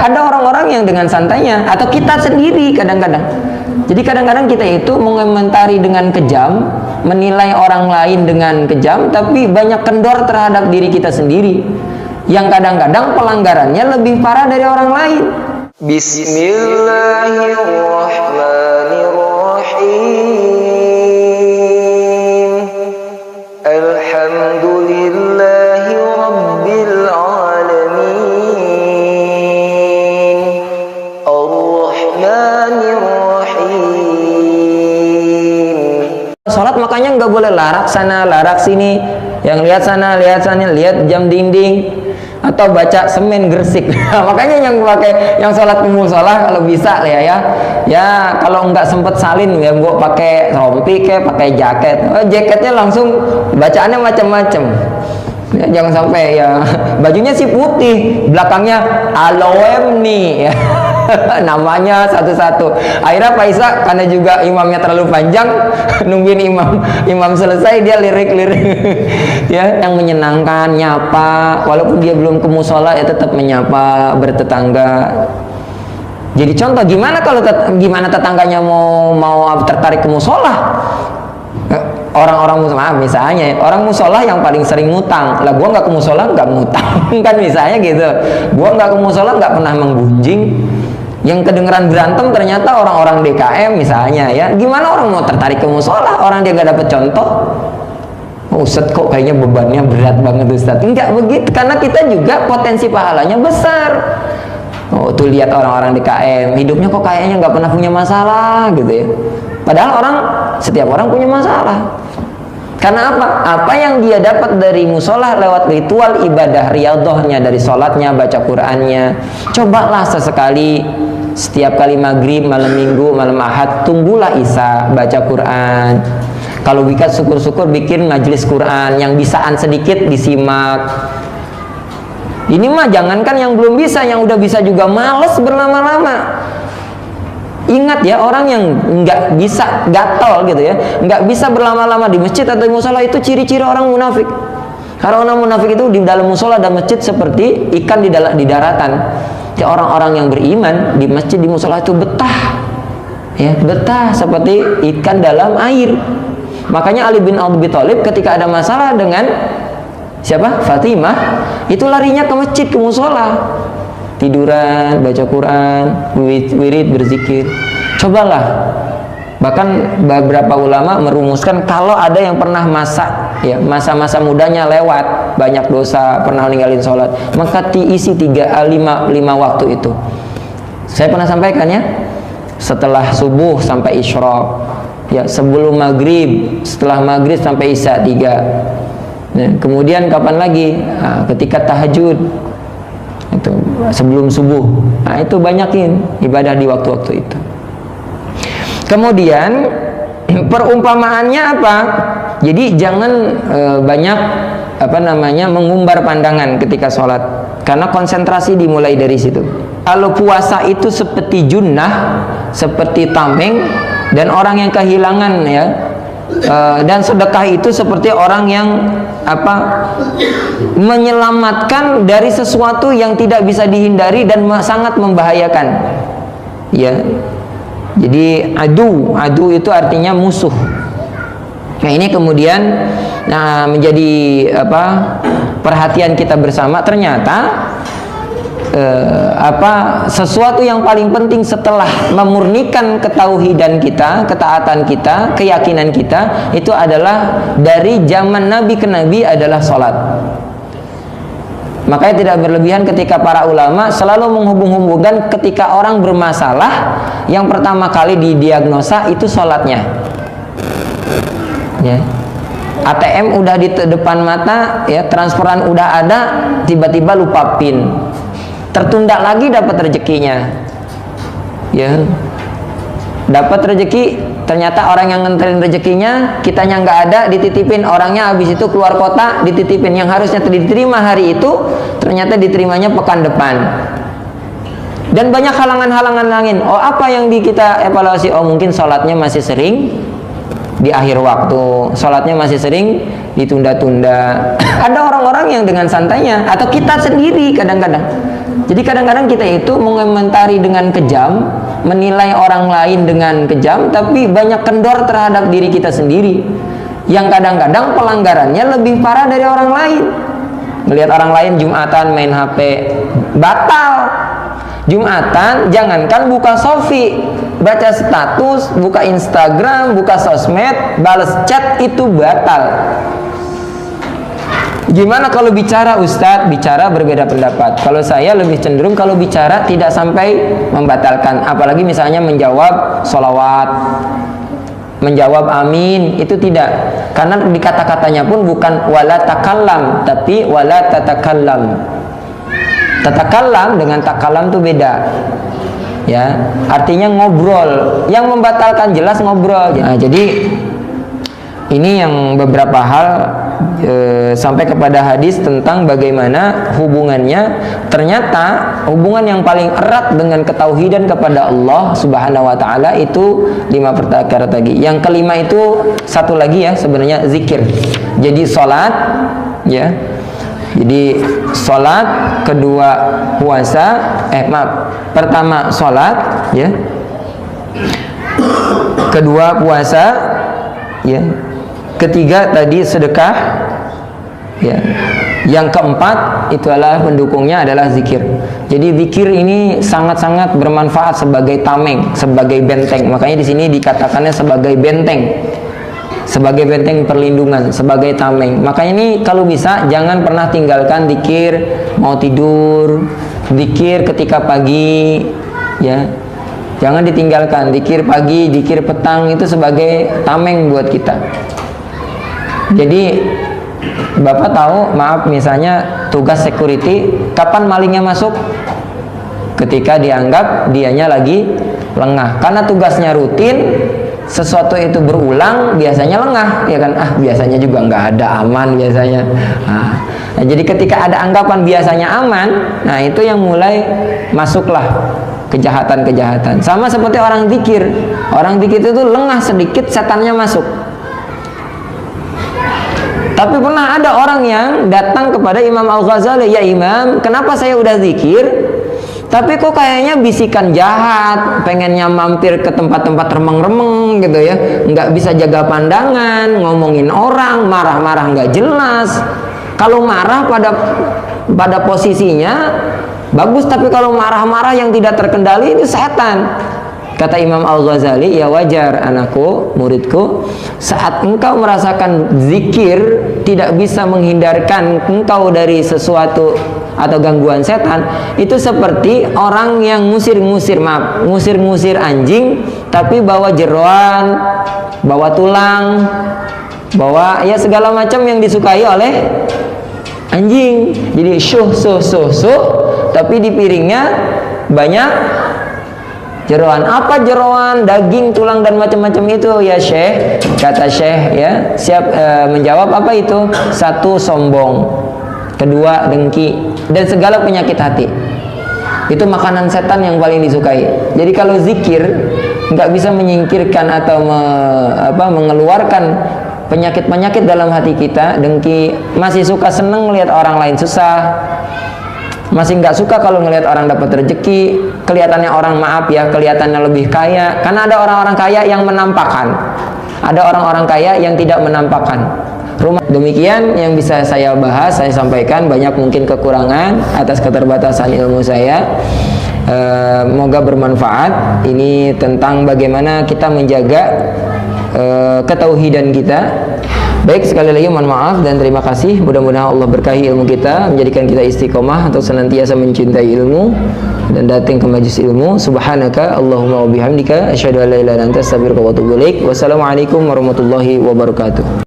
Ada orang-orang yang dengan santainya, atau kita sendiri kadang-kadang. Jadi kadang-kadang kita itu mengomentari dengan kejam, menilai orang lain dengan kejam, tapi banyak kendor terhadap diri kita sendiri, yang kadang-kadang pelanggarannya lebih parah dari orang lain. Bismillahirrahmanirrahim. Alhamdulillahi rabbil alamin. Ar-Rahmanirrahim. Salat makanya nggak boleh larak sana, larak sini. Yang lihat sana, lihat jam dinding. Atau baca semen gresik. Makanya yang pakai, yang sholat ke musola kalau bisa ya kalau nggak sempet salin ya gua pakai rompi kayak pakai jaket. Jaketnya langsung bacaannya macam-macam. Ya, jangan sampai ya bajunya sih putih, belakangnya aloem nih ya. Namanya satu-satu. Akhirnya Pak Isa karena juga imamnya terlalu panjang, nungguin imam selesai dia lirik-lirik ya, yang menyenangkan, nyapa, walaupun dia belum ke musola ya tetap menyapa bertetangga. Jadi contoh gimana kalau gimana tetangganya mau tertarik ke musola? Orang-orang musola misalnya, orang musola yang paling sering ngutang lah, gua nggak ke musola nggak ngutang kan misalnya gitu, gua nggak ke musola nggak pernah menggunjing, yang kedengeran berantem ternyata orang-orang DKM misalnya ya, gimana orang mau tertarik ke musola orang dia nggak dapet contoh? Ustadz kok kayaknya bebannya berat banget Ustadz. Enggak begitu, karena kita juga potensi pahalanya besar. Oh tuh lihat orang-orang DKM hidupnya kok kayaknya nggak pernah punya masalah gitu ya, padahal setiap orang punya masalah. Karena apa? Apa yang dia dapat dari musola lewat ritual ibadah riyadhahnya, dari sholatnya, baca Qur'annya. Cobalah sesekali, setiap kali maghrib, malam minggu, malam ahad, tunggulah isya, baca Qur'an. Kalau bisa syukur-syukur bikin majelis Qur'an, yang bisaan sedikit disimak. Ini mah jangankan yang belum bisa, yang udah bisa juga males berlama-lama. Ingat ya, orang yang nggak bisa, gatel gitu ya, nggak bisa berlama-lama di masjid atau di musola, itu ciri-ciri orang munafik. Karena orang munafik itu di dalam musola dan masjid seperti ikan di daratan. Ya, orang-orang yang beriman di masjid, di musola itu betah, ya betah seperti ikan dalam air. Makanya Ali bin Abi Thalib ketika ada masalah dengan siapa? Fatimah, itu larinya ke masjid, ke musola. Tiduran, baca Quran, wirid, berzikir. Cobalah. Bahkan beberapa ulama merumuskan kalau ada yang pernah masa-masa mudanya lewat, banyak dosa, pernah ninggalin sholat, maka diisi 5 waktu itu. Saya pernah sampaikan ya, setelah subuh sampai isyraq, ya sebelum maghrib, setelah maghrib sampai isya 3. Nah, kemudian kapan lagi? Nah, ketika tahajud, itu sebelum subuh. Nah, itu banyakin ibadah di waktu-waktu itu. Kemudian perumpamaannya apa? Jadi jangan banyak mengumbar pandangan ketika sholat, karena konsentrasi dimulai dari situ. Kalau puasa itu seperti junnah, seperti tameng, dan orang yang kehilangan ya, dan sedekah itu seperti orang yang menyelamatkan dari sesuatu yang tidak bisa dihindari dan sangat membahayakan ya. Jadi adu itu artinya musuh. Nah ini kemudian menjadi perhatian kita bersama. Ternyata sesuatu yang paling penting setelah memurnikan ketauhidan kita, ketaatan kita, keyakinan kita, itu adalah dari zaman Nabi ke Nabi adalah sholat. Makanya tidak berlebihan ketika para ulama selalu menghubung-hubungkan ketika orang bermasalah, yang pertama kali didiagnosa itu sholatnya ya. ATM udah di depan mata ya, transferan udah ada, tiba-tiba lupa PIN, tertunda lagi dapat rezekinya ya, dapat rezeki, ternyata orang yang nganterin rezekinya kitanya nggak ada, dititipin orangnya, habis itu keluar kota dititipin, yang harusnya diterima hari itu ternyata diterimanya pekan depan. Dan banyak halangan-halangan lain. Oh, apa yang kita evaluasi? Oh, mungkin sholatnya masih sering di akhir waktu, sholatnya masih sering ditunda-tunda. Ada orang-orang yang dengan santainya, atau kita sendiri kadang-kadang Jadi kadang-kadang kita itu mengomentari dengan kejam, menilai orang lain dengan kejam, tapi banyak kendor terhadap diri kita sendiri, yang kadang-kadang pelanggarannya lebih parah dari orang lain. Melihat orang lain Jumatan main HP, batal. Jumatan jangankan buka sofi, baca status, buka Instagram, buka sosmed, balas chat itu batal. Gimana kalau bicara Ustadz? Bicara berbeda pendapat. Kalau saya lebih cenderung kalau bicara tidak sampai membatalkan. Apalagi misalnya menjawab sholawat, menjawab amin, itu tidak. Karena di kata-katanya pun bukan wala takallam, tapi wala tatakallam. Tatakallam dengan takalam itu beda. Ya, artinya ngobrol. Yang membatalkan jelas ngobrol. Nah, jadi ini yang beberapa hal sampai kepada hadis tentang bagaimana hubungannya. Ternyata hubungan yang paling erat dengan ketauhidan kepada Allah Subhanahu wa taala itu 5 perkara tadi. Yang kelima itu satu lagi ya, sebenarnya zikir. Jadi salat ya. Jadi salat, kedua puasa, pertama salat ya. Kedua puasa ya. Ketiga tadi sedekah ya. Yang keempat itu adalah pendukungnya adalah zikir. Jadi zikir ini sangat-sangat bermanfaat sebagai tameng, sebagai benteng. Makanya di sini dikatakannya sebagai benteng. Sebagai benteng perlindungan, sebagai tameng. Makanya ini kalau bisa jangan pernah tinggalkan zikir mau tidur, zikir ketika pagi ya. Jangan ditinggalkan zikir pagi, zikir petang, itu sebagai tameng buat kita. Jadi Bapak tahu, maaf, misalnya tugas security, kapan malingnya masuk? Ketika dianggap dianya lagi lengah. Karena tugasnya rutin, sesuatu itu berulang, biasanya lengah, ya kan? Biasanya juga nggak ada, aman biasanya. Nah, jadi ketika ada anggapan biasanya aman, nah itu yang mulai masuklah kejahatan-kejahatan. Sama seperti orang zikir. Orang zikir itu lengah sedikit, setannya masuk. Tapi pernah ada orang yang datang kepada Imam Al-Ghazali, ya Imam, kenapa saya udah zikir, tapi kok kayaknya bisikan jahat, pengennya mampir ke tempat-tempat remeng-remeng gitu ya, nggak bisa jaga pandangan, ngomongin orang, marah-marah nggak jelas. Kalau marah pada posisinya bagus, tapi kalau marah-marah yang tidak terkendali itu setan. Kata Imam Al-Ghazali, ya wajar anakku, muridku, saat engkau merasakan zikir tidak bisa menghindarkan engkau dari sesuatu atau gangguan setan, itu seperti orang yang ngusir-ngusir anjing, tapi bawa jeroan, bawa tulang, bawa ya segala macam yang disukai oleh anjing. Jadi syuh, tapi di piringnya banyak jeroan. Apa jeroan? Daging, tulang dan macam-macam itu ya Syekh. Kata Syekh ya, siap menjawab apa itu? Satu, sombong. Kedua, dengki, dan segala penyakit hati. Itu makanan setan yang paling disukai. Jadi kalau zikir nggak bisa menyingkirkan atau mengeluarkan penyakit-penyakit dalam hati kita. Dengki, masih suka seneng melihat orang lain susah, masih nggak suka kalau ngelihat orang dapat rezeki, kelihatannya orang, maaf ya, kelihatannya lebih kaya. Karena ada orang-orang kaya yang menampakkan, ada orang-orang kaya yang tidak menampakkan. Demikian yang bisa saya bahas, saya sampaikan. Banyak mungkin kekurangan atas keterbatasan ilmu saya. Semoga bermanfaat. Ini tentang bagaimana kita menjaga ketauhidan kita. Baik, sekali lagi mohon maaf dan terima kasih. Mudah-mudahan Allah berkahi ilmu kita, menjadikan kita istiqomah atau senantiasa mencintai ilmu dan datang ke majlis ilmu. Subhanaka Allahumma wa bihamdika asyhadu an la ilaha illa anta astaghfiruka wa atubu ilaik. Wassalamualaikum warahmatullahi wabarakatuh.